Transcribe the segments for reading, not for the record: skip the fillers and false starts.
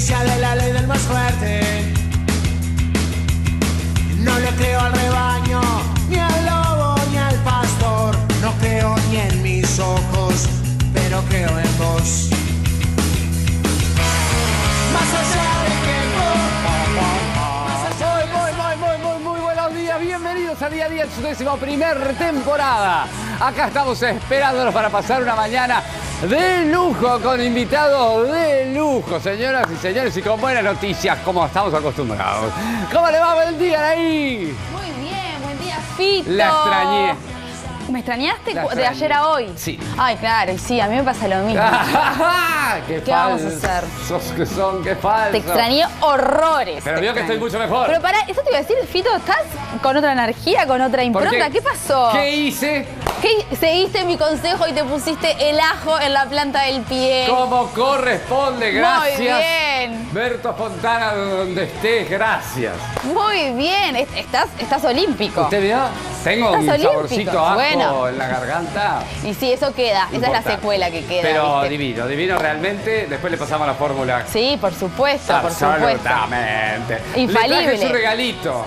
justicia de la ley del más fuerte. No le creo al rebaño, ni al lobo, ni al pastor. No creo ni en mis ojos, pero creo en vos. Más allá de que Muy buenos días, bienvenidos a Día a Día en su 11ª temporada. Acá estamos esperándonos para pasar una mañana de lujo, con invitados de lujo, señoras y señores, y con buenas noticias, como estamos acostumbrados. ¿Cómo le va? Buen día ahí. Muy bien, buen día, Fito. La extrañé. ¿Me extrañaste La de extrañé. ayer a hoy? Sí. Ay, claro, y sí, a mí me pasa lo mismo. ¡Qué ¿Qué vamos a hacer? falsos que son, qué falsos! Te extrañé horrores. Pero te vio que estoy extrañé. mucho mejor. Pero pará, eso te iba a decir, Fito, ¿estás con otra energía, con otra impronta? ¿Qué pasó? ¿Qué hice? ¿Qué seguiste mi consejo y te pusiste el ajo en la planta del pie? Como corresponde, gracias. Muy bien. Berto Fontana, donde estés, gracias. Muy bien, estás olímpico. ¿Usted vio? Tengo un Estás saborcito olímpico. a ajo Bueno. en la garganta. Y sí, eso queda, esa es la Importante. secuela que queda. Pero ¿viste? divino realmente. Después le pasamos la fórmula. Sí, por supuesto, por supuesto. Absolutamente. Infalible. Le traje su regalito.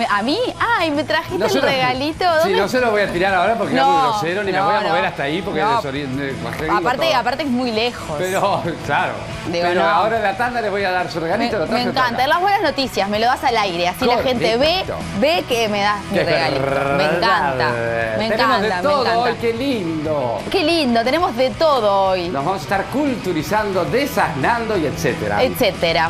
¿A mí? Ay, me trajiste No se el lo- regalito. Sí, ¿Dónde? no se lo voy a tirar ahora porque es muy grosero, ni me voy a mover hasta ahí porque no. Aparte es muy lejos. Pero, claro. Digo, pero no. ahora en la tanda les voy a dar su regalito. lo Me traje encanta, para acá. las buenas noticias, me lo das al aire, así la gente Correcto. ve que me das mi Qué regalito. Me encanta, me Tenemos encanta, de todo me encanta. hoy, qué lindo. Qué lindo, tenemos de todo hoy, Nos vamos a estar culturizando, desasnando y etcétera. etcétera.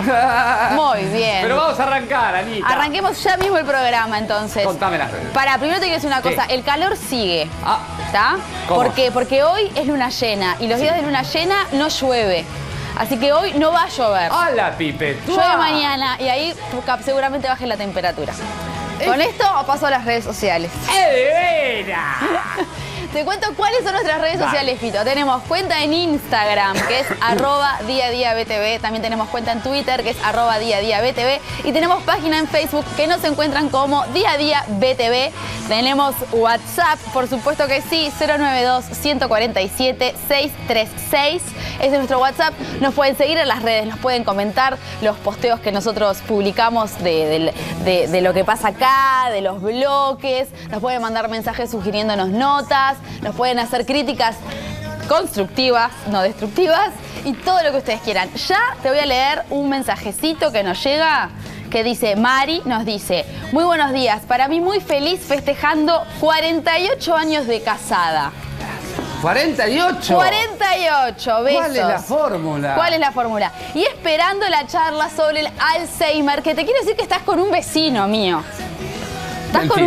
Muy bien. Pero vamos a arrancar, Anita. Arranquemos ya mismo el programa entonces. Contame las redes. Primero te quiero decir una ¿Qué? cosa, el calor sigue. Ah, ¿Está? ¿Cómo? ¿Por qué? Porque hoy es luna llena y los días de luna llena no llueve. Así que hoy no va a llover. ¡Hola, Pipe! Llueve mañana y ahí seguramente baje la temperatura. Con esto paso a las redes sociales. ¡De veras! Te cuento cuáles son nuestras redes Dale. sociales, Fito. Tenemos cuenta en Instagram, que es @diadiabtv. También tenemos cuenta en Twitter, que es @diadiabtv. Y tenemos página en Facebook que nos encuentran como Día a Día BTV. Tenemos WhatsApp, por supuesto que sí, 092-147-636. Ese es nuestro WhatsApp. Nos pueden seguir en las redes, nos pueden comentar los posteos que nosotros publicamos de lo que pasa acá, de los bloques. Nos pueden mandar mensajes sugiriéndonos notas. Nos pueden hacer críticas constructivas, no destructivas, y todo lo que ustedes quieran. Ya te voy a leer un mensajecito que nos llega, que dice, Mari nos dice, muy buenos días, para mí muy feliz festejando 48 años de casada. ¡48! 48, besos. ¿Cuál es la fórmula? ¿Cuál es la fórmula? Y esperando la charla sobre el Alzheimer, que te quiero decir que estás con un vecino mío. Estás con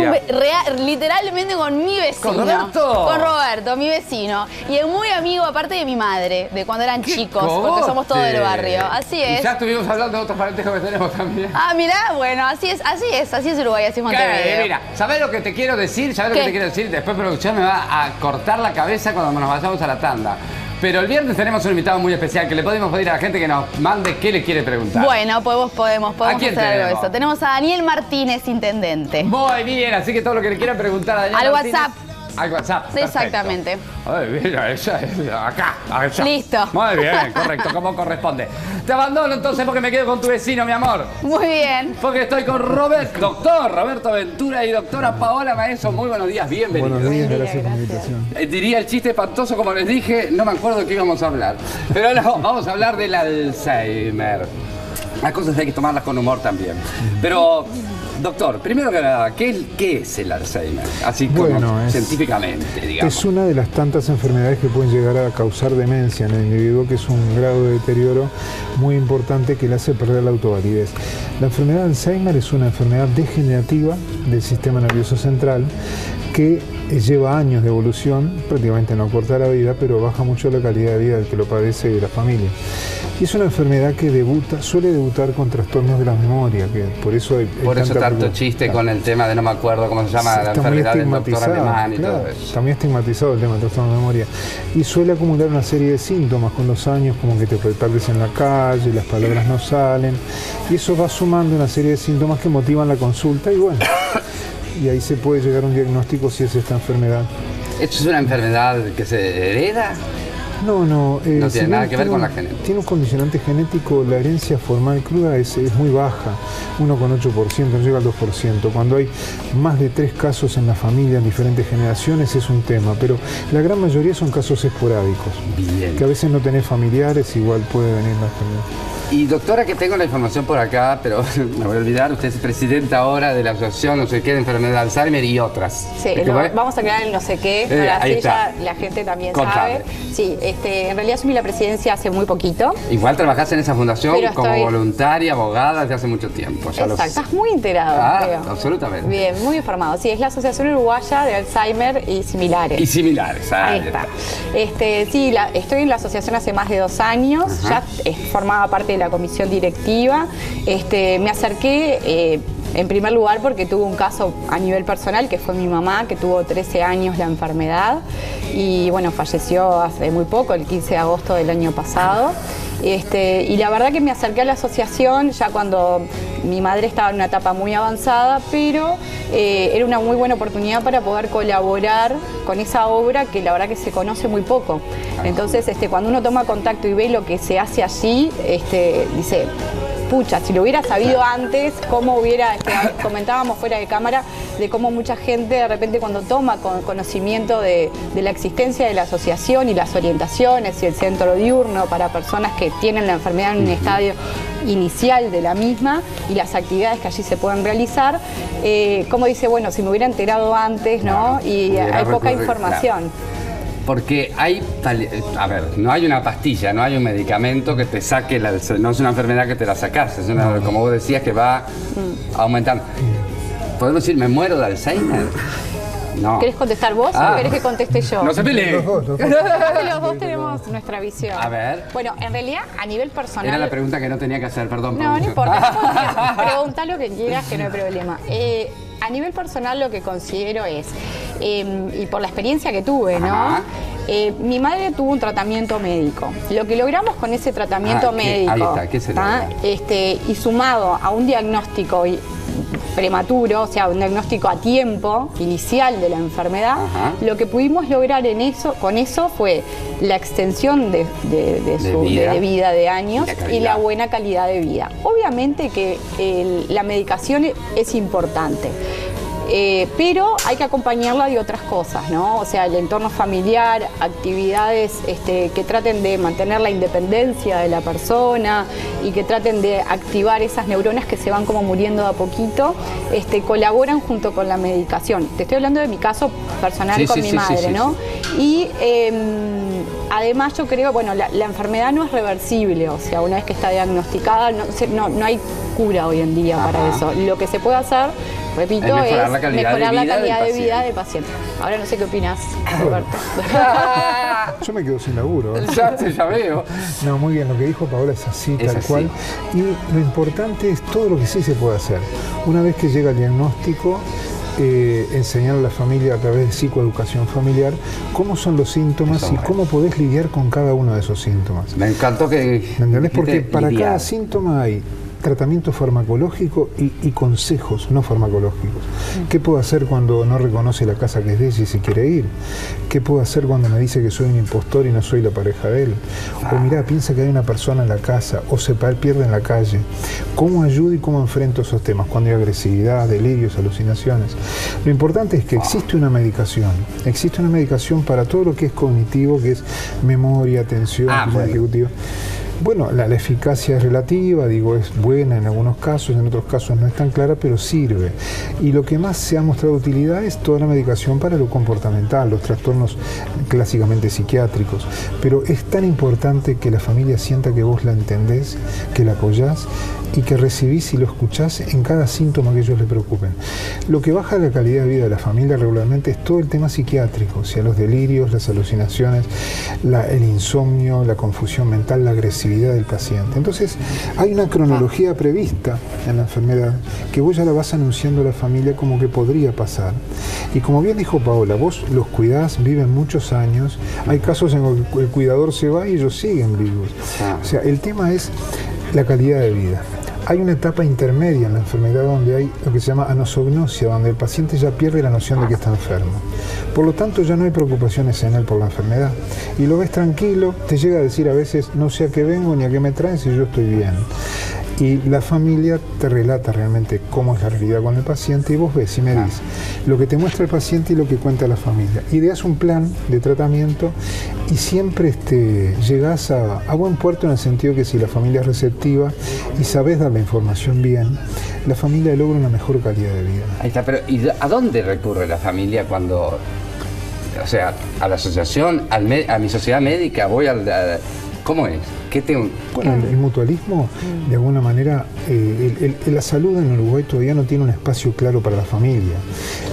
literalmente con mi vecino. ¿Con Roberto? Con Roberto, mi vecino. Y es muy amigo, aparte de mi madre, de cuando eran chicos, porque somos todos del barrio. Así es. Y ya estuvimos hablando de otros parentescos que tenemos también. Ah, mirá, bueno, así es Uruguay, así es Montevideo. Mira, ¿sabés lo que te quiero decir? ¿Sabés lo ¿Qué? que te quiero decir? Después producción me va a cortar la cabeza cuando nos vayamos a la tanda. Pero el viernes tenemos un invitado muy especial que le podemos pedir a la gente que nos mande qué le quiere preguntar. Bueno, podemos ¿A quién hacer algo de tenemos? eso. Tenemos a Daniel Martínez, intendente. Muy bien, así que todo lo que le quieran preguntar a Daniel Al Martínez, WhatsApp. Al WhatsApp. Perfecto. Exactamente. Ay, mira, ella es acá. Listo. Muy bien, correcto, como corresponde. Te abandono entonces porque me quedo con tu vecino, mi amor. Muy bien. Porque estoy con doctor Roberto Ventura y doctora Paola Maeso. Muy buenos días, bienvenidos. Buenos días, Buen día, gracias por la gracias. invitación. Diría el chiste espantoso, como les dije, no me acuerdo de qué íbamos a hablar. Pero no, vamos a hablar del Alzheimer. Las cosas hay que tomarlas con humor también. Pero, doctor, primero que nada, ¿qué es el Alzheimer? Así como Bueno, científicamente, digamos. Es una de las tantas enfermedades que pueden llegar a causar demencia en el individuo, que es un grado de deterioro muy importante que le hace perder la autovalidez. La enfermedad de Alzheimer es una enfermedad degenerativa del sistema nervioso central que lleva años de evolución, prácticamente no corta la vida, pero baja mucho la calidad de vida del que lo padece y de la familia. Y es una enfermedad que suele debutar con trastornos de la memoria, que por eso hay Por eso tanta tanto chiste con el tema de no me acuerdo cómo se llama la Está muy enfermedad del doctor estigmatizado, Alemán y claro, todo eso. está muy estigmatizado el tema del trastorno de memoria. Y suele acumular una serie de síntomas con los años, como que te perdes en la calle, las palabras no salen. Y eso va sumando una serie de síntomas que motivan la consulta y bueno, y ahí se puede llegar a un diagnóstico si es esta enfermedad. ¿Esto es una enfermedad que se hereda? No, No tiene nada que ver con la genética. Tiene un condicionante genético, la herencia formal cruda es muy baja, 1,8%, no llega al 2%. Cuando hay más de 3 casos en la familia en diferentes generaciones es un tema, pero la gran mayoría son casos esporádicos. Bien. Que a veces no tenés familiares, igual puede venir la enfermedad. Y doctora, que tengo la información por acá, pero me voy a olvidar, usted es presidenta ahora de la asociación no sé qué de enfermedad de Alzheimer y otras. Sí, vamos a crear el no sé qué, para así ya la gente también sabe. Sí, en realidad asumí la presidencia hace muy poquito. Igual trabajás en esa fundación como voluntaria, abogada, desde hace mucho tiempo. Ya exacto, estás muy enterado, creo. Absolutamente. Bien, muy informado. Sí, es la Asociación Uruguaya de Alzheimer y Similares. Y similares, ahí está. Sí, estoy en la asociación hace más de 2 años, ya formaba parte de la comisión directiva. Me acerqué en primer lugar porque tuve un caso a nivel personal, que fue mi mamá, que tuvo 13 años la enfermedad y bueno, falleció hace muy poco, el 15 de agosto del año pasado. Y la verdad que me acerqué a la asociación ya cuando mi madre estaba en una etapa muy avanzada, pero era una muy buena oportunidad para poder colaborar con esa obra que la verdad que se conoce muy poco. Entonces, cuando uno toma contacto y ve lo que se hace allí, dice, pucha, si lo hubiera sabido antes, cómo hubiera, comentábamos fuera de cámara, de cómo mucha gente de repente cuando toma conocimiento de la existencia de la asociación y las orientaciones y el centro diurno para personas que tienen la enfermedad en un estadio inicial de la misma y las actividades que allí se pueden realizar, como dice, bueno, si me hubiera enterado antes, ¿no? Y hay poca información. Porque no hay una pastilla, no hay un medicamento que te saque, no es una enfermedad que te la sacas, es una, como vos decías, que va aumentando. ¿Podemos decir, me muero de Alzheimer? No. ¿Querés contestar vos o querés que conteste yo? No se peleen. Los dos tenemos nuestra visión. A ver. Bueno, en realidad, a nivel personal... Era la pregunta que no tenía que hacer, perdón. No importa. Preguntá lo que quieras, que no hay problema. A nivel personal lo que considero es, y por la experiencia que tuve, ¿no? Mi madre tuvo un tratamiento médico. Lo que logramos con ese tratamiento médico, ahí está, ¿qué se logra? Y sumado a un diagnóstico prematuro, o sea, un diagnóstico a tiempo inicial de la enfermedad, lo que pudimos lograr con eso fue la extensión de vida de años y la buena calidad de vida. Obviamente que la medicación es importante. Pero hay que acompañarla de otras cosas, ¿no? O sea, el entorno familiar, actividades que traten de mantener la independencia de la persona y que traten de activar esas neuronas que se van como muriendo de a poquito, colaboran junto con la medicación. Te estoy hablando de mi caso personal con mi madre, ¿no? Y además yo creo, bueno, la enfermedad no es reversible, o sea, una vez que está diagnosticada no hay cura hoy en día para eso. Lo que se puede hacer, repito, es mejorar la calidad de vida del paciente. Ahora no sé qué opinas, Roberto. Yo me quedo sin laburo. Ya veo. No, muy bien, lo que dijo Paola es así, tal cual. Y lo importante es todo lo que sí se puede hacer. Una vez que llega el diagnóstico, enseñar a la familia a través de psicoeducación familiar cómo son los síntomas y cómo podés lidiar con cada uno de esos síntomas. Me encantó que... ¿Me entendés? Porque para cada síntoma hay tratamiento farmacológico y consejos no farmacológicos. ¿Qué puedo hacer cuando no reconoce la casa que es de ella y se quiere ir? ¿Qué puedo hacer cuando me dice que soy un impostor y no soy la pareja de él? O mirá, piensa que hay una persona en la casa o se pierde en la calle. ¿Cómo ayudo y cómo enfrento esos temas? Cuando hay agresividad, delirios, alucinaciones. Lo importante es que existe una medicación. Existe una medicación para todo lo que es cognitivo, que es memoria, atención, ejecutivo. Bueno, la eficacia es relativa, digo, es buena en algunos casos, en otros casos no es tan clara, pero sirve. Y lo que más se ha mostrado utilidad es toda la medicación para lo comportamental, los trastornos clásicamente psiquiátricos. Pero es tan importante que la familia sienta que vos la entendés, que la apoyás y que recibís y lo escuchás en cada síntoma que ellos les preocupen. Lo que baja la calidad de vida de la familia regularmente es todo el tema psiquiátrico, o sea, los delirios, las alucinaciones, el insomnio, la confusión mental, la agresividad del paciente. Entonces, hay una cronología prevista en la enfermedad que vos ya la vas anunciando a la familia como que podría pasar. Y como bien dijo Paola, vos los cuidás, viven muchos años, hay casos en los que el cuidador se va y ellos siguen vivos. O sea, el tema es la calidad de vida. Hay una etapa intermedia en la enfermedad donde hay lo que se llama anosognosia, donde el paciente ya pierde la noción de que está enfermo. Por lo tanto, ya no hay preocupaciones en él por la enfermedad. Y lo ves tranquilo, te llega a decir a veces, no sé a qué vengo ni a qué me traen si yo estoy bien. Y la familia te relata realmente cómo es la realidad con el paciente y vos ves y medís lo que te muestra el paciente y lo que cuenta la familia. Ideas un plan de tratamiento y siempre llegás a buen puerto en el sentido que si la familia es receptiva y sabés dar la información bien, la familia logra una mejor calidad de vida. Ahí está, pero ¿y a dónde recurre la familia cuando, o sea, a la asociación, a mi sociedad médica, voy ¿cómo es? ¿Qué tengo? Bueno, el mutualismo, de alguna manera, la salud en Uruguay todavía no tiene un espacio claro para la familia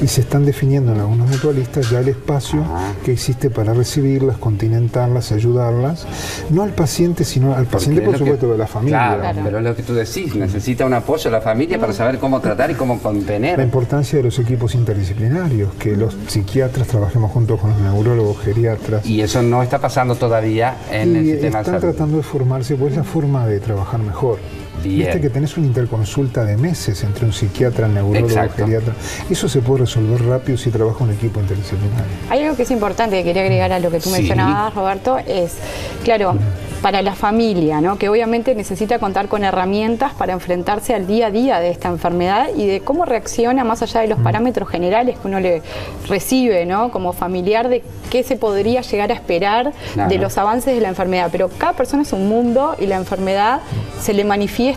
y se están definiendo en algunos mutualistas ya el espacio que existe para recibirlas, continentarlas, ayudarlas, no al paciente, sino al paciente, por supuesto, de la familia. Claro, pero es lo que tú decís, necesita un apoyo a la familia para saber cómo tratar y cómo contener. La importancia de los equipos interdisciplinarios, que los psiquiatras trabajemos junto con los neurólogos, geriatras. Y eso no está pasando todavía en el sistema de salud. Están tratando de formarse, pues es la forma de trabajar mejor. Bien. Viste que tenés una interconsulta de meses entre un psiquiatra, un neurólogo, geriatra. Eso se puede resolver rápido si trabaja un equipo interdisciplinario. Hay algo que es importante que quería agregar a lo que tú mencionabas, Roberto, es, claro, para la familia, ¿no? Que obviamente necesita contar con herramientas para enfrentarse al día a día de esta enfermedad y de cómo reacciona más allá de los parámetros generales que uno le recibe, ¿no? Como familiar, de qué se podría llegar a esperar de los avances de la enfermedad. Pero cada persona es un mundo y la enfermedad se le manifiesta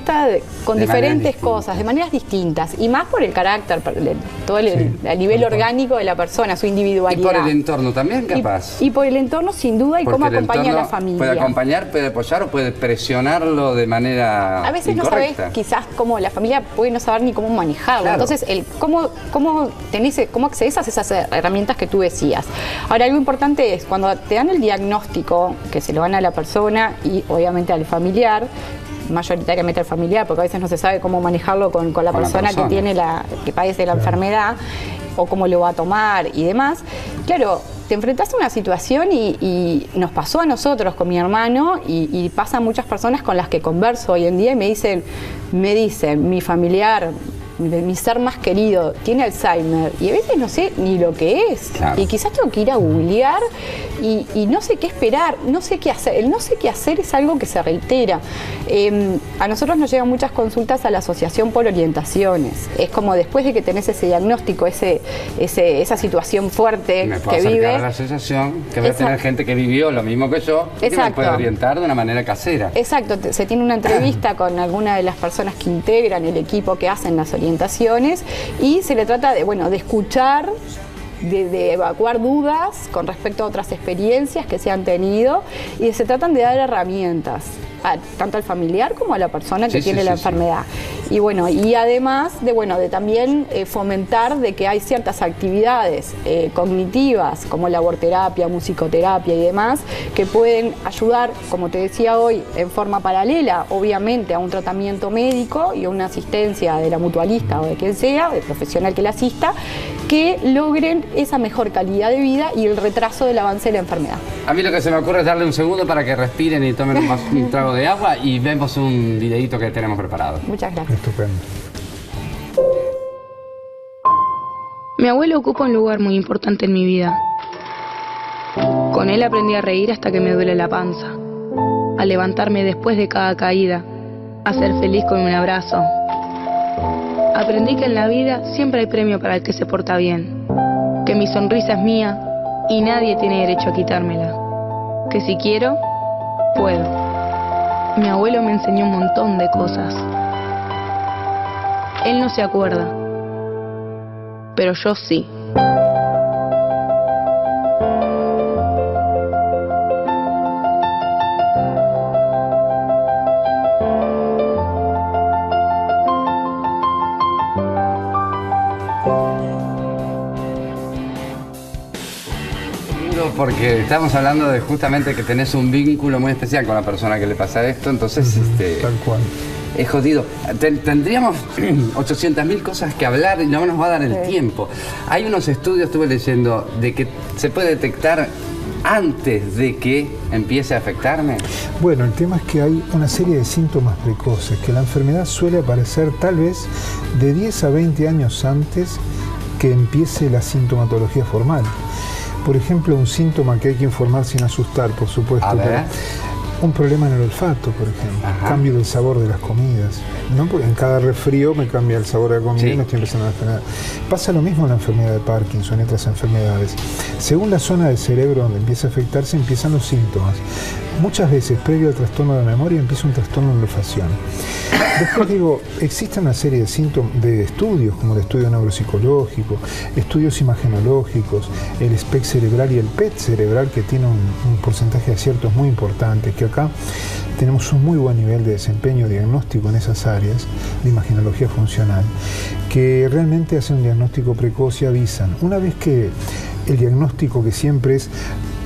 con diferentes cosas, de maneras distintas, y más por el carácter, todo el nivel orgánico de la persona, su individualidad. Y por el entorno también, capaz. Y por el entorno, sin duda, y porque cómo acompaña a la familia. Puede acompañar, puede apoyar o puede presionarlo de manera a veces incorrecta. No sabes, quizás, cómo la familia puede no saber ni cómo manejarlo. Claro. Entonces, cómo accedes a esas herramientas que tú decías. Ahora, algo importante es, cuando te dan el diagnóstico, que se lo dan a la persona y obviamente al familiar, mayoritariamente al familiar, porque a veces no se sabe cómo manejarlo con la persona que tiene que padece la enfermedad o cómo lo va a tomar y demás. Claro, te enfrentas a una situación y nos pasó a nosotros con mi hermano y pasa a muchas personas con las que converso hoy en día y me dicen, mi familiar, mi ser más querido tiene Alzheimer y a veces no sé ni lo que es. Claro. Y quizás tengo que ir a googlear y no sé qué esperar, no sé qué hacer. El no sé qué hacer es algo que se reitera. A nosotros nos llegan muchas consultas a la asociación por orientaciones. Es como después de que tenés ese diagnóstico, esa situación fuerte que vive. A la asociación, que va a tener gente que vivió lo mismo que yo y que me puede orientar de una manera casera. Exacto, se tiene una entrevista con alguna de las personas que integran el equipo que hacen las orientaciones y se le trata de escuchar, de evacuar dudas con respecto a otras experiencias que se han tenido y se tratan de dar herramientas tanto al familiar como a la persona que tiene la enfermedad. Y bueno, y además de también fomentar de que hay ciertas actividades cognitivas como laborterapia, musicoterapia y demás que pueden ayudar, como te decía hoy, en forma paralela, obviamente, a un tratamiento médico y a una asistencia de la mutualista o de quien sea, del profesional que la asista, que logren esa mejor calidad de vida y el retraso del avance de la enfermedad. A mí lo que se me ocurre es darle un segundo para que respiren y tomen un trago de agua y vemos un videíto que tenemos preparado. Muchas gracias. Estupendo. Mi abuelo ocupa un lugar muy importante en mi vida. Con él aprendí a reír hasta que me duele la panza, a levantarme después de cada caída, a ser feliz con un abrazo. Aprendí que en la vida siempre hay premio para el que se porta bien, que mi sonrisa es mía y nadie tiene derecho a quitármela, que si quiero, puedo. Mi abuelo me enseñó un montón de cosas. Él no se acuerda, pero yo sí. Porque estamos hablando de justamente que tenés un vínculo muy especial con la persona que le pasa esto, entonces tal cual. Es jodido. Tendríamos 800.000 cosas que hablar y no nos va a dar el tiempo. Hay unos estudios, estuve leyendo, de que se puede detectar antes de que empiece a afectarme? Bueno, el tema es que hay una serie de síntomas precoces, que la enfermedad suele aparecer tal vez de 10 a 20 años antes que empiece la sintomatología formal. Por ejemplo, un síntoma que hay que informar sin asustar, por supuesto. A ver. Un problema en el olfato, por ejemplo. Ajá. Cambio del sabor de las comidas. ¿No? Porque en cada resfrío me cambia el sabor de la comida, Sí. y me estoy empezando a enfermedad. Pasa lo mismo en la enfermedad de Parkinson y otras enfermedades. Según la zona del cerebro donde empieza a afectarse, empiezan los síntomas. Muchas veces, previo al trastorno de la memoria, empieza un trastorno en la olfacción. Después digo, existe una serie de síntomas, de estudios, como el estudio neuropsicológico, estudios imagenológicos, el SPECT cerebral y el PET cerebral, que tiene un porcentaje de aciertos muy importante, que acá tenemos un muy buen nivel de desempeño diagnóstico en esas áreas de imagenología funcional, que realmente hacen un diagnóstico precoz y avisan. Una vez que el diagnóstico, que siempre es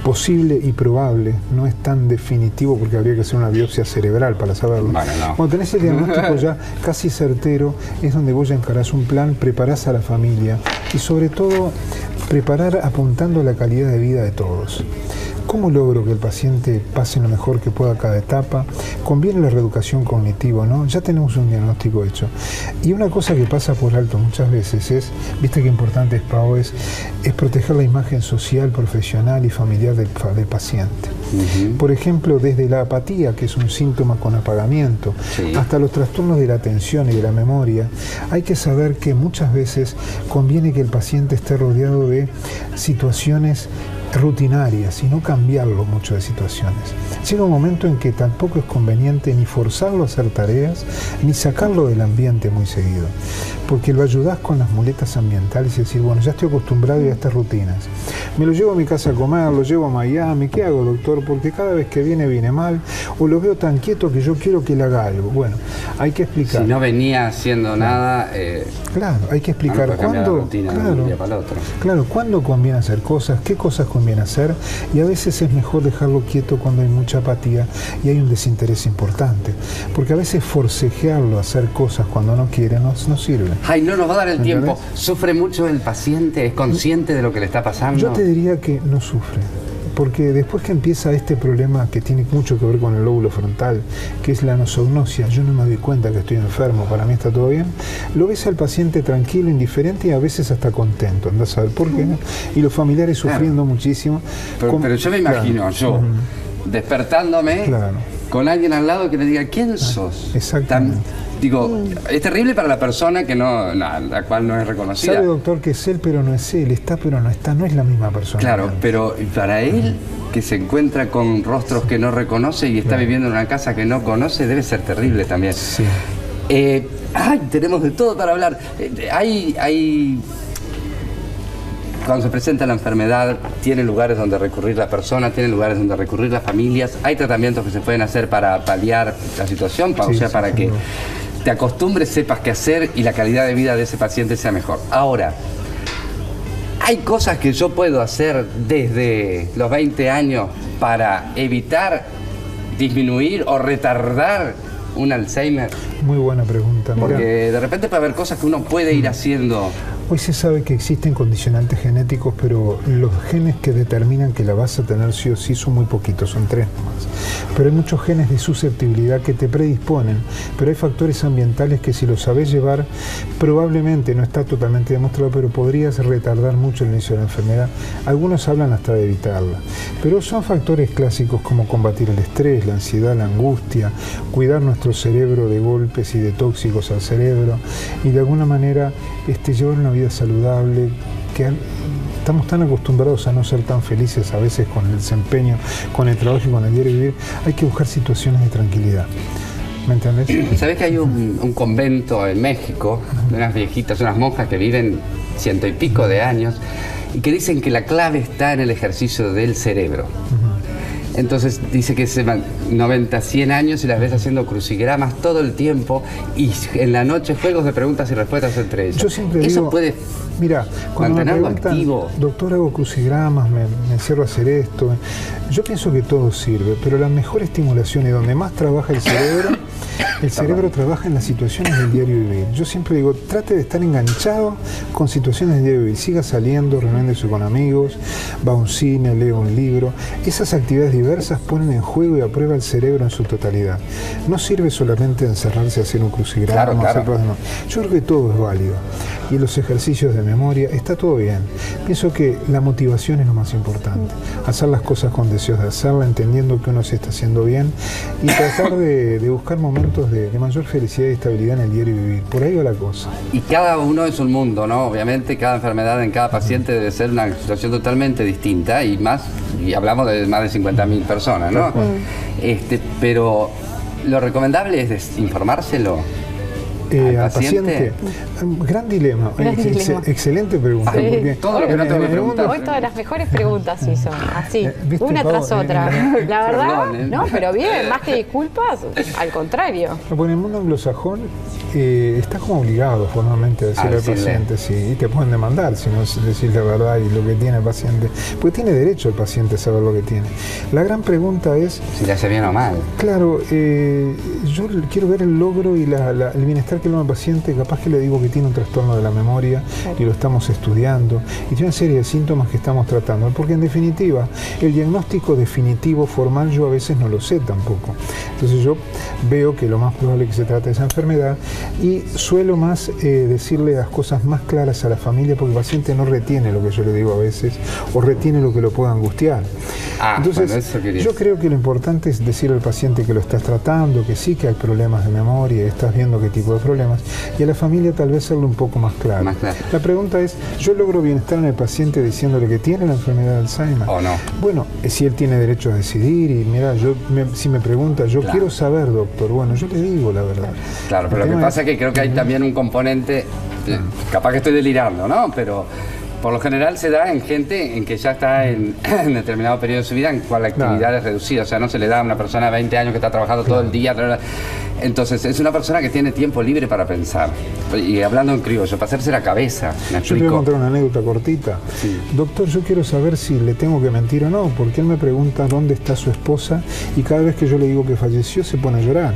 posible y probable, no es tan definitivo porque habría que hacer una biopsia cerebral para saberlo. Bueno, no. Cuando tenés el diagnóstico ya casi certero, es donde vos ya encarás un plan, preparás a la familia y sobre todo preparar apuntando a la calidad de vida de todos. ¿Cómo logro que el paciente pase lo mejor que pueda cada etapa? Conviene la reeducación cognitiva, ¿no? Ya tenemos un diagnóstico hecho. Y una cosa que pasa por alto muchas veces es, viste qué importante es, Pau, es proteger la imagen social, profesional y familiar del paciente. Por ejemplo, desde la apatía, que es un síntoma con apagamiento, Sí. hasta los trastornos de la atención y de la memoria, hay que saber que muchas veces conviene que el paciente esté rodeado de situaciones rutinarias y no cambiarlo mucho de situaciones. Llega un momento en que tampoco es conveniente ni forzarlo a hacer tareas, ni sacarlo del ambiente muy seguido, porque lo ayudás con las muletas ambientales y decir, bueno, ya estoy acostumbrado a estas rutinas. Me lo llevo a mi casa a comer, lo llevo a Miami, ¿qué hago, doctor? Porque cada vez que viene mal, o lo veo tan quieto que yo quiero que él haga algo. Bueno, hay que explicar. Si no venía haciendo nada, Claro, hay que explicar no puede cambiar la cuándo, rutina de un día para el otro. claro, cuándo conviene hacer cosas, qué cosas conviene hacer, y a veces es mejor dejarlo quieto cuando hay mucha apatía y hay un desinterés importante, porque a veces forcejearlo a hacer cosas cuando no quiere no sirve. Ay, no nos va a dar el ¿Entendés? tiempo. ¿Sufre mucho el paciente? ¿Es consciente de lo que le está pasando? Yo te diría que no sufre, porque después que empieza este problema que tiene mucho que ver con el lóbulo frontal, que es la anosognosia, yo no me doy cuenta que estoy enfermo, para mí está todo bien, lo ves al paciente tranquilo, indiferente y a veces hasta contento, andás a ver por qué, ¿no? Y los familiares sufriendo muchísimo. Pero yo me imagino, yo, despertándome Claro. con alguien al lado que le diga, ¿quién sos? Exactamente. Digo, es terrible para la persona que no, la cual no es reconocida. Sabe, doctor, que es él, pero no es él, está, pero no está, no es la misma persona. Claro, pero para él, que se encuentra con rostros que no reconoce y está viviendo en una casa que no conoce, debe ser terrible también. Sí. Tenemos de todo para hablar. Cuando se presenta la enfermedad, tiene lugares donde recurrir la persona, tiene lugares donde recurrir las familias. Hay tratamientos que se pueden hacer para paliar la situación, Sí, o sea, sí, para que seguro. te acostumbres, sepas qué hacer y la calidad de vida de ese paciente sea mejor. Ahora, hay cosas que yo puedo hacer desde los 20 años para evitar, disminuir o retardar un Alzheimer. Muy buena pregunta. Mirá. Porque de repente puede haber cosas que uno puede ir haciendo. Hoy se sabe que existen condicionantes genéticos, pero los genes que determinan que la vas a tener sí o sí son muy poquitos, son 3 nomás. Pero hay muchos genes de susceptibilidad que te predisponen, pero hay factores ambientales que si los sabés llevar, probablemente, no está totalmente demostrado, pero podrías retardar mucho el inicio de la enfermedad. Algunos hablan hasta de evitarla. Pero son factores clásicos como combatir el estrés, la ansiedad, la angustia, cuidar nuestro cerebro de golpes y de tóxicos al cerebro, y de alguna manera llevar una vida saludable, que estamos tan acostumbrados a no ser tan felices a veces con el desempeño, con el trabajo y con el diario vivir. Hay que buscar situaciones de tranquilidad. ¿Me entendés? ¿Sabés que hay un convento en México de unas viejitas, unas monjas que viven 100 y pico de años y que dicen que la clave está en el ejercicio del cerebro? Entonces dice que se 90, 100 años y las ves haciendo crucigramas todo el tiempo y en la noche juegos de preguntas y respuestas entre ellos. Yo siempre Eso digo, puede mira, cuando me mantenerlo preguntan, activo. doctor, hago crucigramas, me encierro a hacer esto. Yo pienso que todo sirve, pero la mejor estimulación y donde más trabaja el cerebro trabaja en las situaciones del diario vivir. Yo siempre digo, trate de estar enganchado con situaciones del diario vivir. Siga saliendo, reuniéndose con amigos, va a un cine, lee un libro. Esas actividades diversas ponen en juego y a prueba el cerebro en su totalidad. No sirve solamente encerrarse a hacer un crucigrama, Claro. hacer cosas, no. Yo creo que todo es válido. Y los ejercicios de memoria, está todo bien. Pienso que la motivación es lo más importante. Hacer las cosas con deseos de hacerla, entendiendo que uno se está haciendo bien y tratar de buscar momentos de mayor felicidad y estabilidad en el diario vivir. Por ahí va la cosa. Y cada uno es un mundo, ¿no? Obviamente cada enfermedad en cada paciente debe ser una situación totalmente distinta y hablamos de más de 50.000 personas, ¿no? Pero lo recomendable es informárselo. Al paciente, gran dilema. Excelente pregunta. Sí. Porque Todo lo que no tengo que preguntar. Hoy todas las mejores preguntas hizo, así, ¿Viste, una Pau? tras otra. La verdad, Perdón, no, pero bien, más que disculpas, al contrario. en el mundo anglosajón está como obligado formalmente a decirle al paciente, sí, y te pueden demandar si no decís la verdad y lo que tiene el paciente. Porque tiene derecho el paciente a saber lo que tiene. La gran pregunta es, Si le hace bien o mal. claro, yo quiero ver el logro y el bienestar que logra el paciente. Capaz que le digo que tiene un trastorno de la memoria y lo estamos estudiando y tiene una serie de síntomas que estamos tratando, porque en definitiva el diagnóstico definitivo formal yo a veces no lo sé tampoco. Entonces yo veo que lo más probable es que se trate de esa enfermedad y suelo más decirle las cosas más claras a la familia, porque el paciente no retiene lo que yo le digo a veces o retiene lo que lo pueda angustiar. Entonces bueno, eso quería. yo creo que lo importante es decirle al paciente que lo estás tratando, que sí que hay problemas de memoria, estás viendo qué tipo de problemas, y a la familia tal vez serlo un poco más claro. La pregunta es, ¿yo logro bienestar en el paciente diciéndole que tiene la enfermedad de Alzheimer? ¿O no? Bueno, si él tiene derecho a decidir y mira, si me pregunta, yo quiero saber, doctor, bueno, yo le digo la verdad. Claro, pero lo que pasa es que creo que hay también un componente, capaz que estoy delirando, ¿no? Pero por lo general se da en gente en que ya está en determinado periodo de su vida en cual la actividad es reducida. O sea, no se le da a una persona de 20 años que está trabajando todo el día. Entonces, es una persona que tiene tiempo libre para pensar. Y hablando en criollo, para hacerse la cabeza. ¿Me Yo te voy a contar una anécdota cortita. Sí. Doctor, yo quiero saber si le tengo que mentir o no, porque él me pregunta dónde está su esposa y cada vez que yo le digo que falleció se pone a llorar.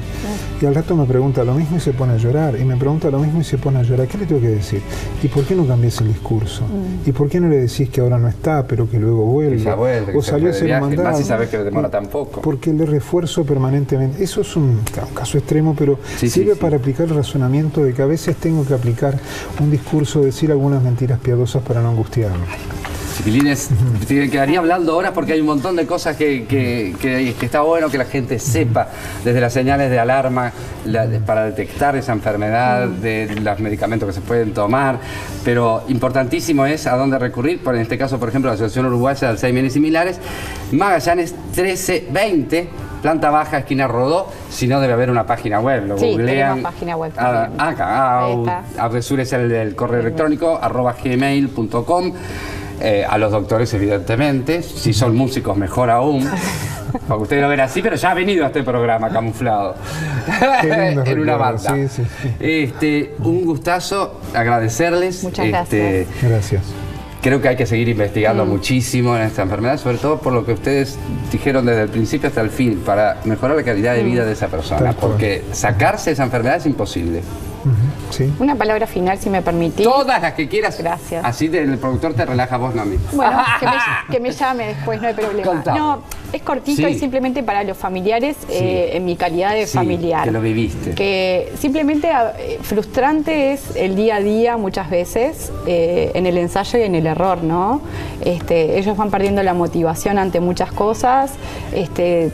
Y al rato me pregunta lo mismo y se pone a llorar. Y me pregunta lo mismo y se pone a llorar. ¿Qué le tengo que decir? ¿Y por qué no cambias el discurso? ¿Y por qué no le decís que ahora no está, pero que luego vuelve? Que ya vuelve, o salió a ser mandado. Más si sabes que demora tan poco. Porque le refuerzo permanentemente. Eso es un caso extremo, pero sirve para aplicar el razonamiento de que a veces tengo que aplicar un discurso, decir algunas mentiras piadosas para no angustiarme. Chiquilines, te quedaría hablando horas porque hay un montón de cosas que está bueno que la gente sepa, desde las señales de alarma para detectar esa enfermedad, de los medicamentos que se pueden tomar, pero importantísimo es a dónde recurrir, en este caso, por ejemplo, la Asociación Uruguaya de Alzheimer y Similares, Magallanes 1320, planta baja, esquina Rodó. Si no, debe haber una página web, lo googlean. Tenemos página web también. Apresures el correo electrónico @gmail.com. A los doctores, evidentemente. Si son músicos, mejor aún. Porque ustedes lo ven así, pero ya ha venido a este programa camuflado. En una banda. Un gustazo, agradecerles. Muchas gracias. Gracias. Creo que hay que seguir investigando muchísimo en esta enfermedad, sobre todo por lo que ustedes dijeron desde el principio hasta el fin, para mejorar la calidad de vida de esa persona, porque sacarse esa enfermedad es imposible. Sí. Una palabra final, si me permitís. Todas las que quieras. Gracias. Así el productor te relaja, vos no a mí. Bueno, que me llame después, no hay problema. Contame. No, es cortito y simplemente para los familiares, en mi calidad de familiar. Que lo viviste. Que simplemente frustrante es el día a día muchas veces, en el ensayo y en el error, ¿no? Ellos van perdiendo la motivación ante muchas cosas,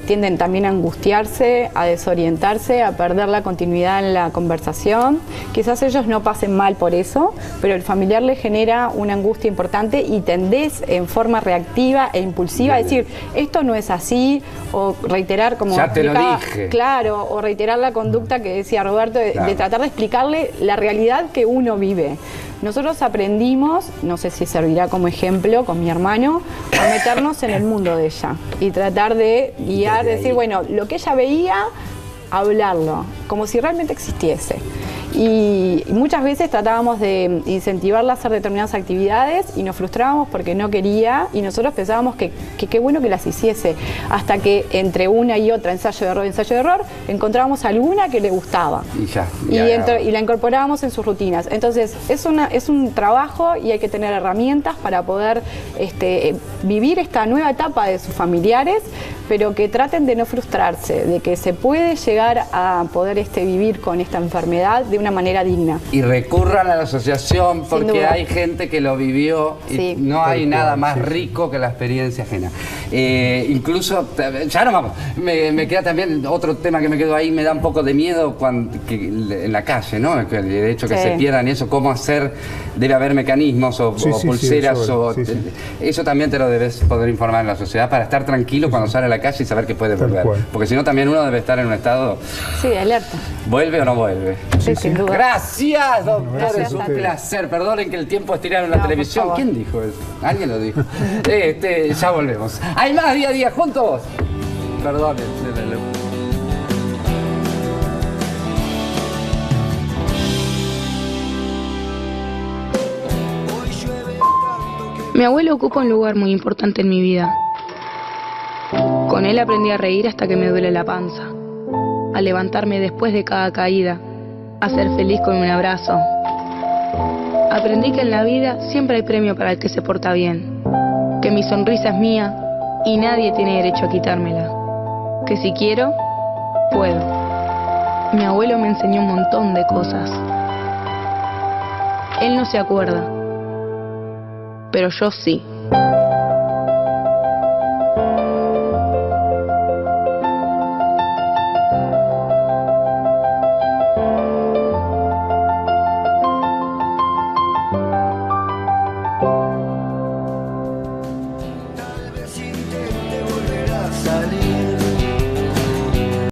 tienden también a angustiarse, a desorientarse, a perder la continuidad en la conversación. Quizás ellos no pasen mal por eso, pero el familiar les genera una angustia importante y tendés en forma reactiva e impulsiva a decir, esto no es es así, o reiterar como ya te lo dije. Claro, o reiterar la conducta que decía Roberto de tratar de explicarle la realidad que uno vive. Nosotros aprendimos, no sé si servirá como ejemplo con mi hermano, a meternos en el mundo de ella y tratar de guiar, decir, bueno, lo que ella veía, hablarlo, como si realmente existiese. Y muchas veces tratábamos de incentivarla a hacer determinadas actividades y nos frustrábamos porque no quería, y nosotros pensábamos que qué bueno que las hiciese, hasta que entre una y otra, ensayo de error, encontrábamos alguna que le gustaba y la incorporábamos en sus rutinas. Entonces es un trabajo y hay que tener herramientas para poder vivir esta nueva etapa de sus familiares, pero que traten de no frustrarse, de que se puede llegar a poder vivir con esta enfermedad de una manera digna. Y recurran a la asociación porque hay gente que lo vivió y no hay nada más rico que la experiencia ajena. Incluso, ya no vamos, me queda también otro tema que me quedó ahí, me da un poco de miedo en la calle, ¿no? El hecho que se pierdan y eso, cómo hacer, debe haber mecanismos o pulseras, eso también te lo debes poder informar en la sociedad para estar tranquilo cuando sale a la calle y saber que puede volver. Porque si no también uno debe estar en un estado... Sí, de alerta. ¿Vuelve o no vuelve? Sin duda. Gracias, doctor, es un placer. Perdonen que el tiempo es tirado en la televisión. ¿Quién dijo eso? Alguien lo dijo. Ya volvemos. Hay más día a día juntos. Perdonen. Mi abuelo ocupa un lugar muy importante en mi vida. Con él aprendí a reír hasta que me duele la panza, a levantarme después de cada caída, a ser feliz con un abrazo. Aprendí que en la vida siempre hay premio para el que se porta bien, que mi sonrisa es mía y nadie tiene derecho a quitármela, que si quiero, puedo. Mi abuelo me enseñó un montón de cosas. Él no se acuerda, pero yo sí.